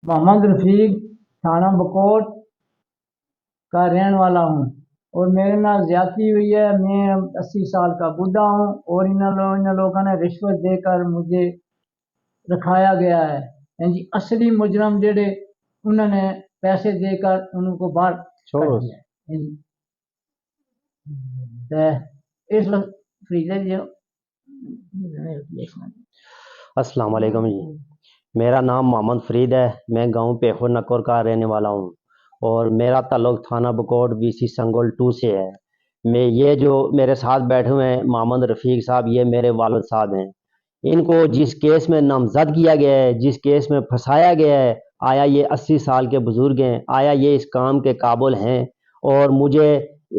मोहम्मद रफीक थाना बकोट का रहने वाला हूँ और मेरे नाल ज्यादती हुई है। मैं 80 साल का बूढ़ा हूँ और इन लोगों ने रिश्वत देकर मुझे रखाया गया है। जी असली मुजरम जेड़े उन्होंने पैसे देकर उनको बाहर कर दिया है। इस फ्रीजर जो अस्सलाम वालेकुम जी। मेरा नाम मोहम्मद फरीद है। मैं गांव पेखुर नकोर का रहने वाला हूं और मेरा ताल्लुक थाना बकोट बीसी संगोल 2 से है। मैं ये जो मेरे साथ बैठे हुए हैं मोहम्मद रफ़ीक साहब, ये मेरे वालिद साहब हैं। इनको जिस केस में नामजद किया गया है, जिस केस में फंसाया गया है, आया ये 80 साल के बुज़ुर्ग हैं, आया ये इस काम के काबिल हैं और मुझे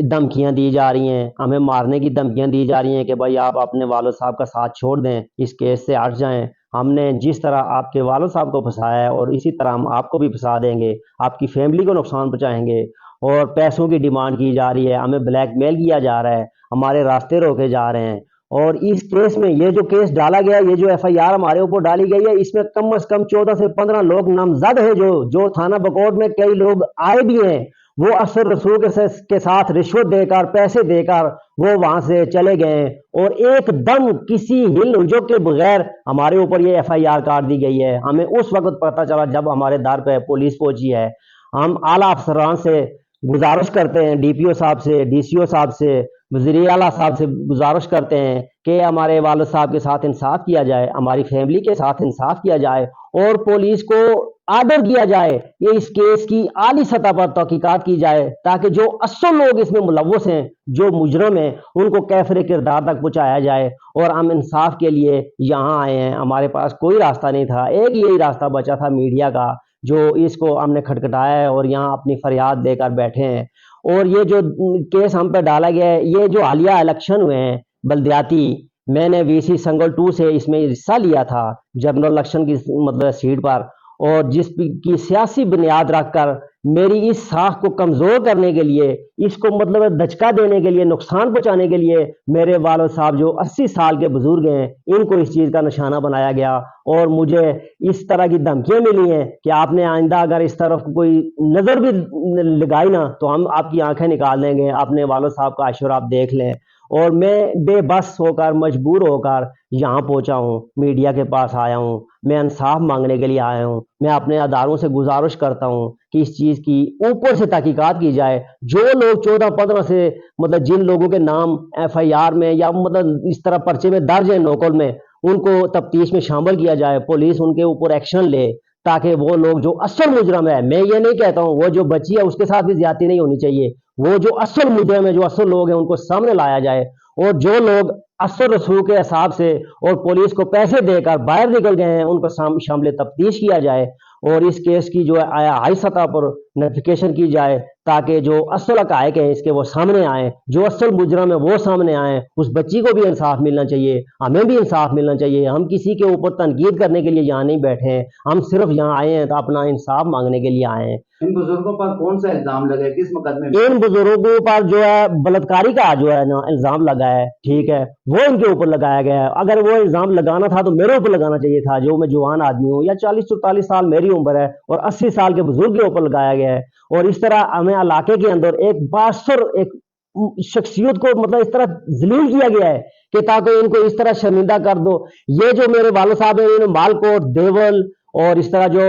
धमकियां दी जा रही हैं, हमें मारने की धमकियां दी जा रही हैं कि भाई आप अपने वालिद साहब का साथ छोड़ दें, इस केस से हट जाएं। हमने जिस तरह आपके वालिद साहब को फंसाया है और इसी तरह हम आपको भी फंसा देंगे, आपकी फैमिली को नुकसान पहुंचाएंगे। और पैसों की डिमांड की जा रही है, हमें ब्लैकमेल किया जा रहा है, हमारे रास्ते रोके जा रहे हैं। और इस केस में ये जो केस डाला गया, ये जो एफआईआर हमारे ऊपर डाली गई है, इसमें कम से कम 14 से 15 लोग नामजद है। जो थाना बकोट में कई लोग आए भी हैं, वो अफसर रसूल के साथ रिश्वत देकर, पैसे देकर वो वहां से चले गए और एकदम किसी हिल हुजूक के बगैर हमारे ऊपर ये एफआईआर काट दी गई है। हमें उस वक्त पता चला जब हमारे दर पे पुलिस पहुंची है। हम आला अफसरान से गुजारिश करते हैं, डीपीओ साहब से, डीसीओ साहब से, वज़ीर आला साहब से गुजारिश करते हैं कि हमारे वालिद साहब के साथ इंसाफ किया जाए, हमारी फैमिली के साथ इंसाफ किया जाए और पुलिस को आर्डर किया जाए कि इस केस की आली सतह पर तहकीकात की जाए, ताकि जो असल लोग इसमें मुलव्वस हैं, जो मुजरम हैं, उनको कैफरे किरदार तक पहुंचाया जाए। और हम इंसाफ के लिए यहाँ आए हैं। हमारे पास कोई रास्ता नहीं था, एक यही रास्ता बचा था मीडिया का, जो इसको हमने खटखटाया है और यहाँ अपनी फरियाद देकर बैठे हैं। और ये जो केस हम पे डाला गया है, ये जो हालिया इलेक्शन हुए हैं बल्दियाती, मैंने वीसी संगल 2 से इसमें हिस्सा लिया था, जनरल इलेक्शन की मतलब सीट पर, और जिस की सियासी बुनियाद रखकर मेरी इस साख को कमजोर करने के लिए, इसको मतलब धचका देने के लिए, नुकसान पहुंचाने के लिए मेरे वालिद साहब जो 80 साल के बुजुर्ग हैं, इनको इस चीज का निशाना बनाया गया। और मुझे इस तरह की धमकियां मिली हैं कि आपने आइंदा अगर इस तरफ कोई नजर भी लगाई ना, तो हम आपकी आंखें निकाल देंगे। अपने वालिद साहब का आशुर आप देख लें। और मैं बेबस होकर, मजबूर होकर यहाँ पहुंचा हूँ, मीडिया के पास आया हूँ, मैं इंसाफ मांगने के लिए आया हूँ। मैं अपने अदारों से गुजारिश करता हूँ कि इस चीज की ऊपर से तहकीकात की जाए। जो लोग 14-15 से मतलब जिन लोगों के नाम एफआईआर में या मतलब इस तरह पर्चे में दर्ज है नोकल में, उनको तफ्तीश में शामिल किया जाए, पुलिस उनके ऊपर एक्शन ले, ताकि वो लोग जो असल मुजरम है, मैं ये नहीं कहता हूँ वो जो बची है उसके साथ भी ज्यादती नहीं होनी चाहिए, वो जो असल मुजरम है, जो असल लोग हैं, उनको सामने लाया जाए। और जो लोग असल रसूल के हिसाब से और पुलिस को पैसे देकर बाहर निकल गए हैं, उनको शामिल तफ्तीश किया जाए और इस केस की जो है हाई सतह पर नोटिफिकेशन की जाए, ताकि जो असल हकायक है इसके वो सामने आए, जो असल मुजरम है वो सामने आए। उस बच्ची को भी इंसाफ मिलना चाहिए, हमें भी इंसाफ मिलना चाहिए। हम किसी के ऊपर तनकीद करने के लिए यहाँ नहीं बैठे हैं, हम सिर्फ यहाँ आए हैं तो अपना इंसाफ मांगने के लिए आए हैं। इन बुजुर्गों पर कौन सा इल्जाम लगा है, किस मुकदमे में? इन बुजुर्गों पर जो है बलात्कारी का जो है ना इल्जाम लगा है, ठीक है, वो इनके ऊपर लगाया गया है। अगर वो इल्जाम लगाना था तो मेरे ऊपर लगाना चाहिए था, जो मैं जवान आदमी हूँ, या 40-44 साल मेरी उम्र है और 80 साल के बुजुर्ग के ऊपर लगाया गया है। और इस तरह हमें इलाके के अंदर एक बासर एक शख्सियत को मतलब इस तरह जलील किया गया है कि ताकि इनको इस तरह शर्मिंदा कर दो। ये जो मेरे वालिद साहब हैं, इन्होंने मालकोट, देवल और इस तरह जो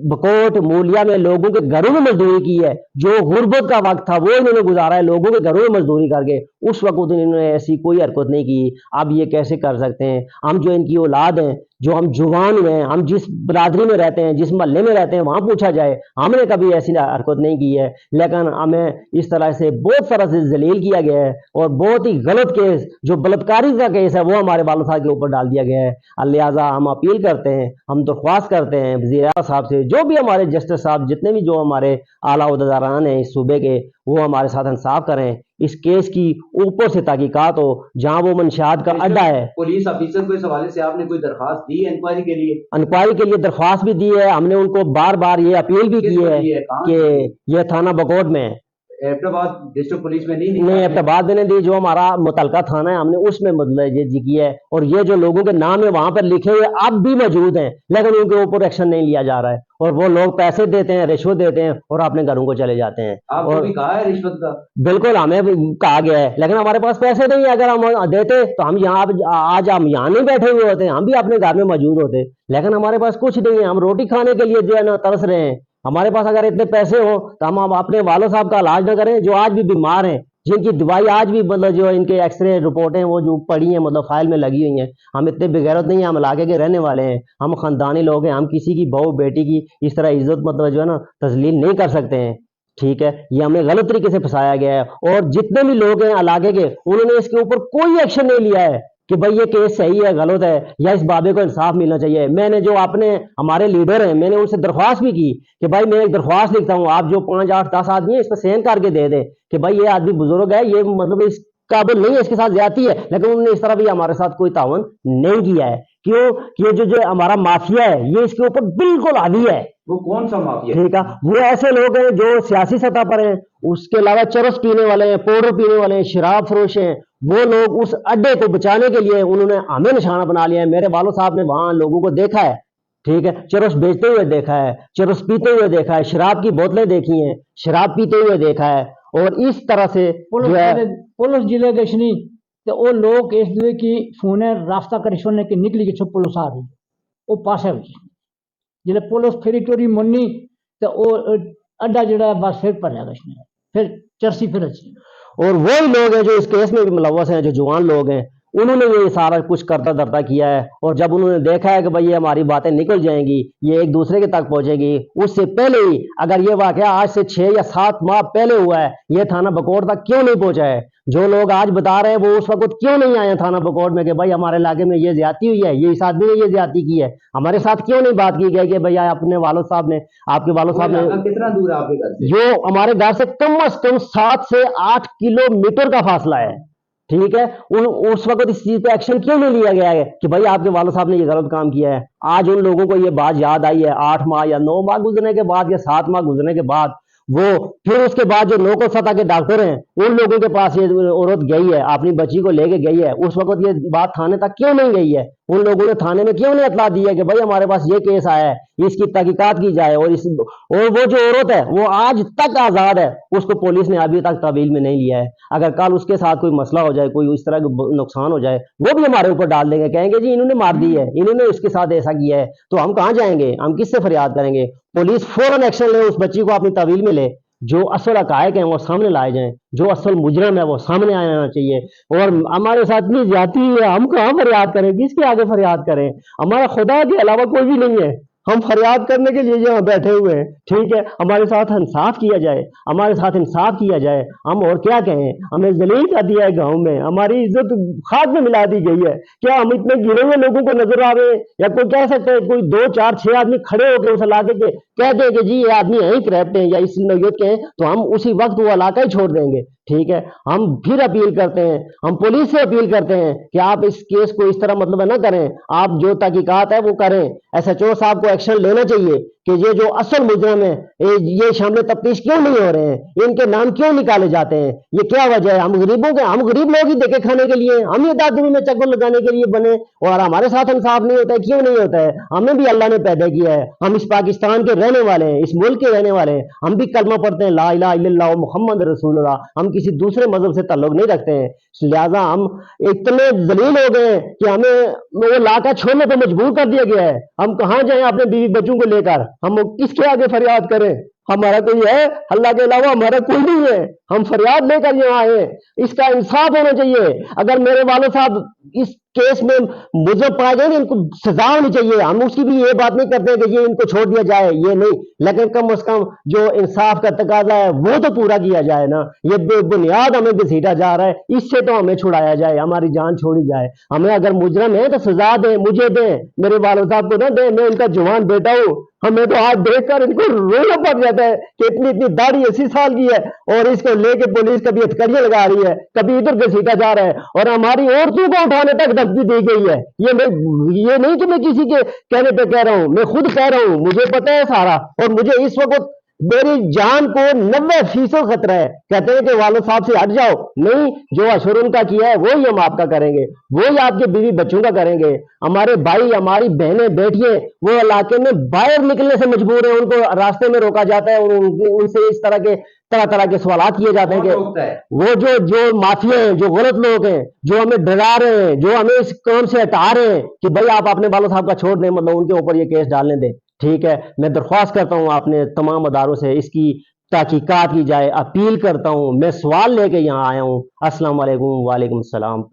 बकोट, मूलिया में लोगों के घरों में मजदूरी की है। जो गुर्बत का वक्त था वो इन्होंने गुजारा है लोगों के घरों में मजदूरी करके, उस वक्त इन्होंने ऐसी कोई हरकत नहीं की। अब ये कैसे कर सकते हैं? हम जो इनकी औलाद हैं, जो हम जुबान हैं, हम जिस बरादरी में रहते हैं, जिस मोहल्ले में रहते हैं, वहां पूछा जाए, हमने कभी ऐसी हरकत नहीं की है। लेकिन हमें इस तरह से बहुत तरह से जलील किया गया है और बहुत ही गलत केस, जो बलात्कारी का केस है, वो हमारे वालिद साहब के ऊपर डाल दिया गया है। लिहाजा हम अपील करते हैं, हम दरख्वास्त करते हैं वज़ीर आला साहब से, जो भी हमारे जस्टिस साहब, जितने भी जो हमारे आला उहदेदारान हैं इस सूबे के, वो हमारे साथ इंसाफ करें। इस केस की ऊपर से तहकीकात हो, जहां वो मंशियात का अड्डा है। पुलिस ऑफिसर को इस हवाले से आपने कोई दरखास्त दी है इंक्वायरी के लिए? इंक्वायरी के लिए दरख्वास्त भी दी है, हमने उनको बार बार ये अपील भी की है कि ये थाना बकोट में एबटाबाद डिस्ट्रिक्ट पुलिस में नहीं नहीं एबटाबाद में नहीं दी, जो हमारा मुतलका थाना है हमने उसमें मतलब ये जी किया है, और ये जो लोगों के नाम है वहां पर लिखे हुए अब भी मौजूद हैं, लेकिन उनके ऊपर एक्शन नहीं लिया जा रहा है, और वो लोग पैसे देते हैं, रिश्वत देते हैं और अपने घरों को चले जाते हैं। आपको और भी कहा है रिश्वत का? बिल्कुल हमें भी कहा गया है, लेकिन हमारे पास पैसे नहीं है। अगर हम देते तो हम यहाँ आज हम यहाँ नहीं बैठे हुए होते, हम भी अपने घर में मौजूद होते, लेकिन हमारे पास कुछ नहीं है। हम रोटी खाने के लिए जो है ना तरस रहे हैं। हमारे पास अगर इतने पैसे हो तो हम अपने वालों साहब का इलाज ना करें, जो आज भी बीमार हैं, जिनकी दवाई आज भी मतलब जो इनके एक्सरे रिपोर्टें वो जो पड़ी हैं मतलब फाइल में लगी हुई हैं। हम इतने बेगैरत नहीं हैं, हम इलाके के रहने वाले हैं, हम खानदानी लोग हैं, हम किसी की बहू बेटी की इस तरह इज्जत मतलब जो है ना तजलील नहीं कर सकते हैं। ठीक है, ये हमें गलत तरीके से फंसाया गया है, और जितने भी लोग हैं इलाके के उन्होंने इसके ऊपर कोई एक्शन नहीं लिया है कि भाई ये केस सही है गलत है, या इस बाबे को इंसाफ मिलना चाहिए। मैंने जो अपने हमारे लीडर हैं मैंने उनसे दरख्वास्त भी की कि भाई मैं एक दरख्वास्त लिखता हूँ, आप जो 5 8 10 आदमी है इस पर साइन करके दे दे कि भाई ये आदमी बुजुर्ग है, ये मतलब इस काबिल नहीं है, इसके साथ ज्यादती है, लेकिन उन्होंने इस तरह भी हमारे साथ कोई तावन नहीं किया है। क्यों कि ये जो हमारा माफिया है ये इसके ऊपर बिल्कुल हावी है। वो कौन सा माफिया? ठीक है, वो ऐसे लोग हैं जो सियासी सतह पर हैं, उसके अलावा चरस पीने वाले हैं, पाउडर पीने वाले हैं, शराब फरोश हैं, वो लोग उस अड्डे को बचाने के लिए उन्होंने हमें निशाना बना लिया है। मेरे वालों साहब ने वहां लोगों को देखा है, ठीक है, चरस बेचते हुए देखा है, चरस पीते हुए देखा है, शराब की बोतलें देखी हैं, शराब पीते हुए देखा है, और इस तरह से जो है पुलिस जिले गशनी तो वो लोग इस दूसरे की फोने रास्ता कर सुनने की निकली कि पुलिस आ रही वो पास है जिले पुलिस फिर टोरी मुन्नी तो वो अड्डा जड़ा है बस फिर पर फिर चरसी फिर अच्छी। और वही लोग हैं जो इस केस में भी मुलव्वस हैं, जो जवान लोग हैं, उन्होंने ये सारा कुछ करता धरता किया है, और जब उन्होंने देखा है कि भाई ये हमारी बातें निकल जाएंगी, ये एक दूसरे के तक पहुंचेगी, उससे पहले ही अगर ये वाकया आज से 6 या 7 माह पहले हुआ है, ये थाना बकोट तक क्यों नहीं पहुंचा है? जो लोग आज बता रहे हैं वो उस वक्त क्यों नहीं आए थाना बकोट में कि भाई हमारे इलाके में ये ज्यादती हुई है, ये इस आदमी ने ये ज्यादती की है, हमारे साथ क्यों नहीं बात की गई कि भैया अपने वालों साहब ने आपके वालों साहब ने। कितना दूर है आपके घर से? जो हमारे घर से कम से कम 7 से 8 किलोमीटर का फासला है। ठीक है, उस वक्त इस चीज पे एक्शन क्यों नहीं लिया गया है कि भाई आपके वालों साहब ने ये गलत काम किया है? आज उन लोगों को ये बात याद आई है 8 माह या 9 माह गुजरने के बाद या 7 माह गुजरने के बाद, वो फिर उसके बाद जो लोकल सतह के डॉक्टर हैं उन लोगों के पास ये औरत गई है, अपनी बच्ची को लेके गई है, उस वक्त ये बात थाने तक क्यों नहीं गई है? उन लोगों ने थाने में क्यों नहीं इतला दी है कि भाई हमारे पास ये केस आया है, इसकी तहकीकात की जाए, और वो जो औरत है वो आज तक आजाद है, उसको पुलिस ने अभी तक तहवील में नहीं लिया है। अगर कल उसके साथ कोई मसला हो जाए, कोई इस तरह का नुकसान हो जाए, वो भी हमारे ऊपर डाल देंगे, कहेंगे जी इन्होंने मार दी है, इन्होंने इसके साथ ऐसा किया है, तो हम कहाँ जाएंगे? हम किससे फरियाद करेंगे? पुलिस फौरन एक्शन ले, उस बच्ची को अपनी तहवील में ले, जो असल हकायक हैं वो सामने लाए जाएं, जो असल मुजरम है वो सामने आना चाहिए। और हमारे साथ में जाती है, हम कहाँ फरियाद करें? किसके आगे फरियाद करें? हमारा खुदा के अलावा कोई भी नहीं है, हम फरियाद करने के लिए यहाँ बैठे हुए हैं। ठीक है, हमारे साथ इंसाफ किया जाए, हमारे साथ इंसाफ किया जाए, हम और क्या कहें? हमें जलील कर दिया है गांव में, हमारी इज्जत खाक में मिला दी गई है। क्या हम इतने गिरे हुए लोगों को नजर आ रहे हैं? या कोई कह सकते हैं कोई 2 4 6 आदमी खड़े होकर उस इलाके के कह दें कि जी ये आदमी यहीं रहते हैं या इस नौयत के हैं, तो हम उसी वक्त वो इलाका ही छोड़ देंगे। ठीक है, हम फिर अपील करते हैं, हम पुलिस से अपील करते हैं कि आप इस केस को इस तरह मतलब ना करें, आप जो तहकीकात है वो करें। SHO साहब को एक्शन लेना चाहिए कि ये जो असल मुजरम है ये शामिल तफ्तीश क्यों नहीं हो रहे हैं, इनके नाम क्यों निकाले जाते हैं, ये क्या वजह है? हम गरीब लोग ही देखे खाने के लिए, हम ये दादुमी में चक्कर लगाने के लिए बने, और हमारे साथ इंसाफ नहीं होता है? क्यों नहीं होता है? हमें भी अल्लाह ने पैदा किया है, हम इस पाकिस्तान के रहने वाले हैं, इस मुल्क के रहने वाले हैं, हम भी कलमा पढ़ते हैं ला इलाहा इल्लल्लाह मुहम्मद रसूलुल्लाह, हम किसी दूसरे मजहब से ताल्लुक नहीं रखते हैं। लिहाजा हम इतने जलील हो गए कि हमें वो इलाका छोड़ने पर मजबूर कर दिया गया है। हम कहाँ जाएं अपने बीवी बच्चों को लेकर? हम किसके आगे फरियाद करें? हमारा कोई है? अल्लाह के अलावा हमारा कोई नहीं है। हम फरियाद लेकर यहाँ आए, इसका इंसाफ होना चाहिए। अगर मेरे वाले साहब इस केस में मुजरम पाए गए, इनको सजा होनी चाहिए। हम उसकी भी ये बात नहीं करते कि ये इनको छोड़ दिया जाए, ये नहीं, लेकिन कम से कम जो इंसाफ का तकाजा है वो तो पूरा किया जाए ना। ये बेबुनियाद हमें घसीटा जा रहा है, इससे तो हमें छुड़ाया जाए, हमारी जान छोड़ी जाए। हमें अगर मुजरम है तो सजा दें, मुझे दें, मेरे वाले साहब को ना दें, मैं इनका जवान बेटा हूँ। हमें तो आज देखकर इनको रोना पड़ जाता है कि इतनी दाढ़ी 80 साल की है और इसको लेके पुलिस कभी हथकड़ियां लगा रही है, कभी इधर घसीटा जा रहा है, और हमारी औरतों को उठाने तक धमकी दी गई है। ये नहीं कि मैं किसी के कहने पे कह रहा हूं, मैं खुद कह रहा हूं, मुझे पता है सारा। और मुझे इस वक्त میری جان کو 90% خطرہ ہے. کہتے ہیں کہ والد صاحب سے ہٹ جاؤ. نہیں, جو اشور ان کا کیا ہے وہی ہم آپ کا کریں گے, وہی آپ کے بیوی بچوں کا کریں گے. ہمارے بھائی, ہماری بہنیں, بیٹیاں وہ علاقے میں باہر نکلنے سے مجبور ہیں, ان کو راستے میں روکا جاتا ہے, ان سے اس طرح کے سوالات کیے جاتے ہیں کون کہ روکتا ہے؟ وہ جو مافیا ہیں, جو غلط لوگ ہیں, جو ہمیں ڈرا رہے ہیں, جو ہمیں اس کام سے ہٹا رہے ہیں کہ بھائی آپ اپنے والد صاحب کا چھوڑ دیں, مطلب ان کے اوپر یہ کیس ڈالنے دیں. ٹھیک ہے, میں درخواست کرتا ہوں آپ نے تمام اداروں سے اس کی تحقیقات کی جائے. اپیل کرتا ہوں, میں سوال لے کے یہاں آیا ہوں. السلام علیکم. وعلیکم السلام.